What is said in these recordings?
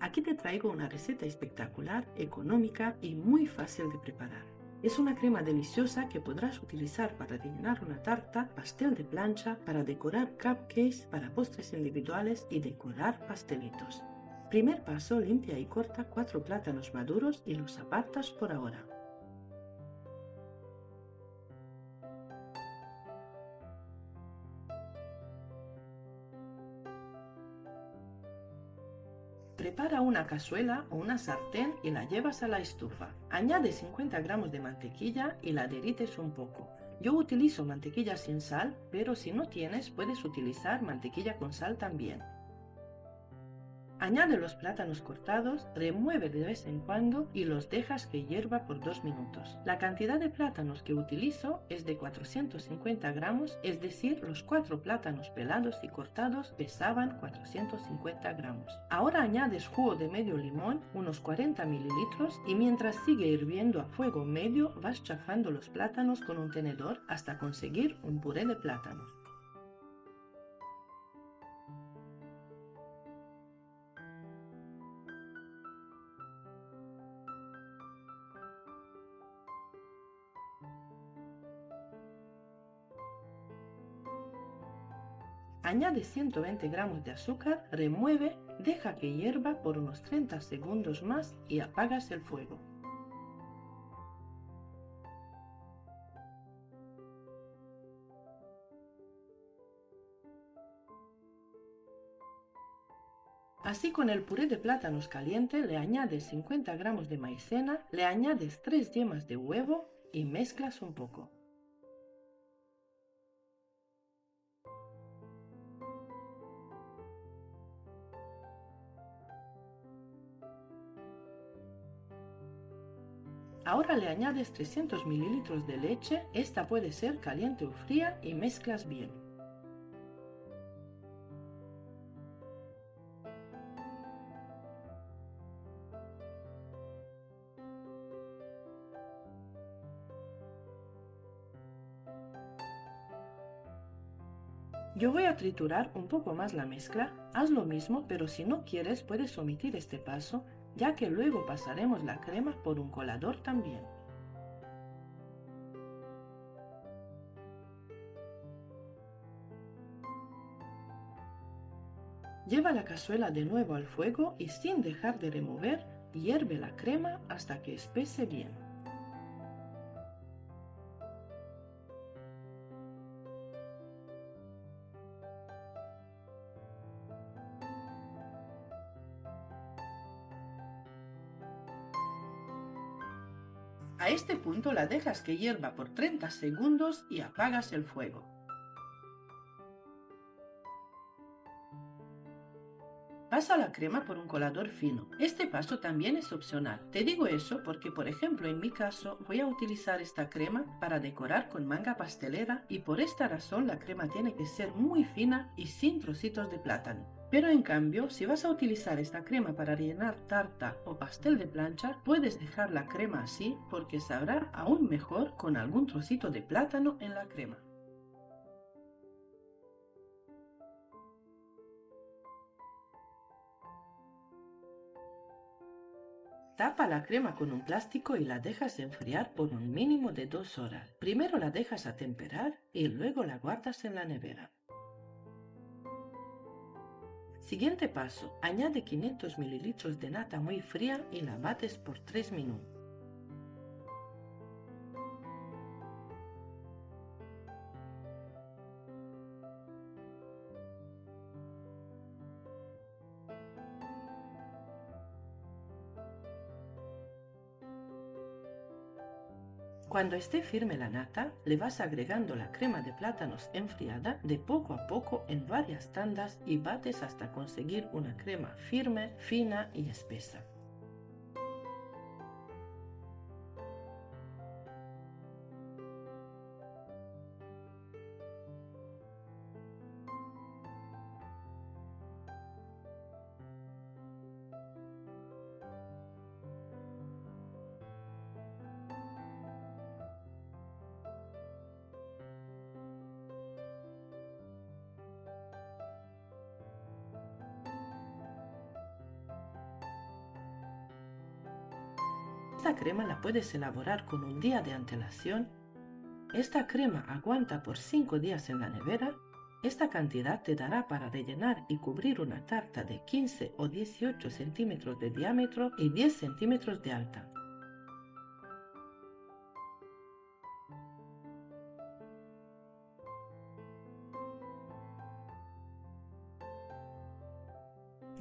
Aquí te traigo una receta espectacular, económica y muy fácil de preparar. Es una crema deliciosa que podrás utilizar para rellenar una tarta, pastel de plancha, para decorar cupcakes, para postres individuales y decorar pastelitos. Primer paso, limpia y corta 4 plátanos maduros y los apartas por ahora. Prepara una cazuela o una sartén y la llevas a la estufa. Añade 50 gramos de mantequilla y la derrites un poco. Yo utilizo mantequilla sin sal, pero si no tienes puedes utilizar mantequilla con sal también. Añade los plátanos cortados, remueve de vez en cuando y los dejas que hierva por 2 minutos. La cantidad de plátanos que utilizo es de 450 gramos, es decir, los 4 plátanos pelados y cortados pesaban 450 gramos. Ahora añades jugo de medio limón, unos 40 mililitros, y mientras sigue hirviendo a fuego medio vas chafando los plátanos con un tenedor hasta conseguir un puré de plátanos. Añade 120 gramos de azúcar, remueve, deja que hierva por unos 30 segundos más y apagas el fuego. Así, con el puré de plátanos caliente le añades 50 gramos de maicena, le añades 3 yemas de huevo y mezclas un poco. Ahora le añades 300 mililitros de leche, esta puede ser caliente o fría, y mezclas bien. Yo voy a triturar un poco más la mezcla, haz lo mismo, pero si no quieres puedes omitir este paso, ya que luego pasaremos la crema por un colador también. Lleva la cazuela de nuevo al fuego y, sin dejar de remover, hierve la crema hasta que espese bien. A este punto la dejas que hierva por 30 segundos y apagas el fuego. Pasa la crema por un colador fino. Este paso también es opcional. Te digo eso porque, por ejemplo, en mi caso voy a utilizar esta crema para decorar con manga pastelera, y por esta razón la crema tiene que ser muy fina y sin trocitos de plátano. Pero en cambio, si vas a utilizar esta crema para rellenar tarta o pastel de plancha, puedes dejar la crema así porque sabrá aún mejor con algún trocito de plátano en la crema. Tapa la crema con un plástico y la dejas enfriar por un mínimo de 2 horas. Primero la dejas atemperar y luego la guardas en la nevera. Siguiente paso, añade 500 mililitros de nata muy fría y la bates por 3 minutos. Cuando esté firme la nata, le vas agregando la crema de plátanos enfriada de poco a poco en varias tandas y bates hasta conseguir una crema firme, fina y espesa. Esta crema la puedes elaborar con un día de antelación. Esta crema aguanta por 5 días en la nevera. Esta cantidad te dará para rellenar y cubrir una tarta de 15 o 18 centímetros de diámetro y 10 centímetros de alta.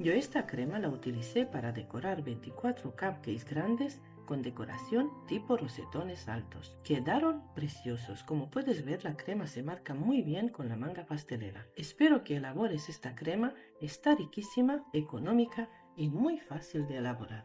Yo esta crema la utilicé para decorar 24 cupcakes grandes con decoración tipo rosetones altos. Quedaron preciosos. Como puedes ver, la crema se marca muy bien con la manga pastelera. Espero que elabores esta crema. Está riquísima, económica y muy fácil de elaborar.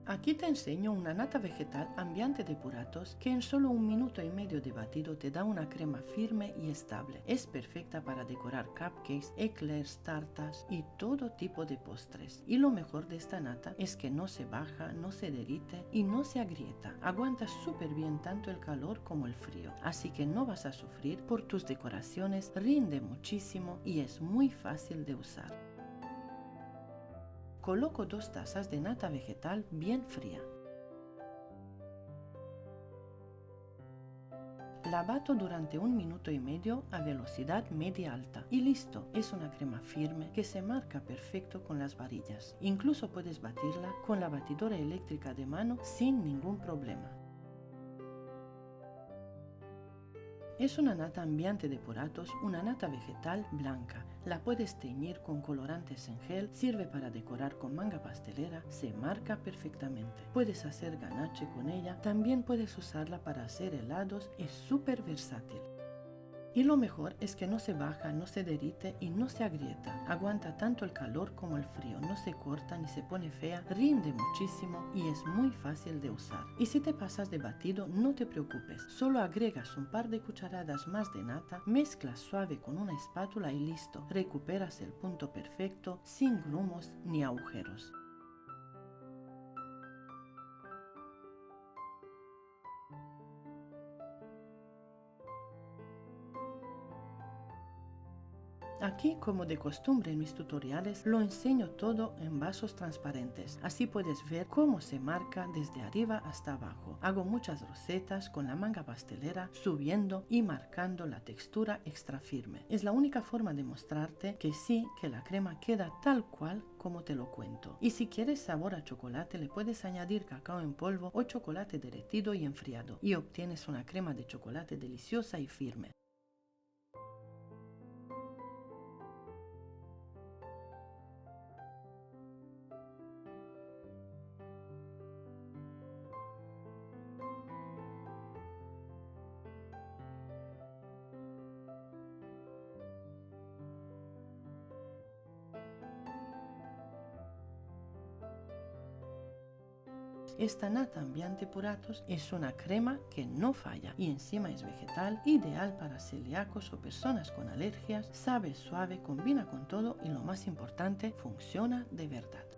Aquí te enseño una nata vegetal ambiente de puratos que en solo 1 minuto y medio de batido te da una crema firme y estable. Es perfecta para decorar cupcakes, eclairs, tartas y todo tipo de postres. Y lo mejor de esta nata es que no se baja, no se derrite y no se agrieta. Aguanta súper bien tanto el calor como el frío. Así que no vas a sufrir por tus decoraciones, rinde muchísimo y es muy fácil de usar. Coloco 2 tazas de nata vegetal bien fría. La bato durante 1 minuto y medio a velocidad media alta y listo, es una crema firme que se marca perfecto con las varillas. Incluso puedes batirla con la batidora eléctrica de mano sin ningún problema. Es una nata ambiente de puratos, una nata vegetal blanca. La puedes teñir con colorantes en gel, sirve para decorar con manga pastelera, se marca perfectamente. Puedes hacer ganache con ella, también puedes usarla para hacer helados, es súper versátil. Y lo mejor es que no se baja, no se derrite y no se agrieta. Aguanta tanto el calor como el frío, no se corta ni se pone fea, rinde muchísimo y es muy fácil de usar. Y si te pasas de batido, no te preocupes, solo agregas un par de cucharadas más de nata, mezclas suave con una espátula y listo. Recuperas el punto perfecto, sin grumos ni agujeros. Aquí, como de costumbre en mis tutoriales, lo enseño todo en vasos transparentes. Así puedes ver cómo se marca desde arriba hasta abajo. Hago muchas rosetas con la manga pastelera, subiendo y marcando la textura extra firme. Es la única forma de mostrarte que sí, que la crema queda tal cual como te lo cuento. Y si quieres sabor a chocolate, le puedes añadir cacao en polvo o chocolate derretido y enfriado. Y obtienes una crema de chocolate deliciosa y firme. Esta nata ambiente puratos es una crema que no falla y encima es vegetal, ideal para celíacos o personas con alergias, sabe suave, combina con todo y lo más importante, funciona de verdad.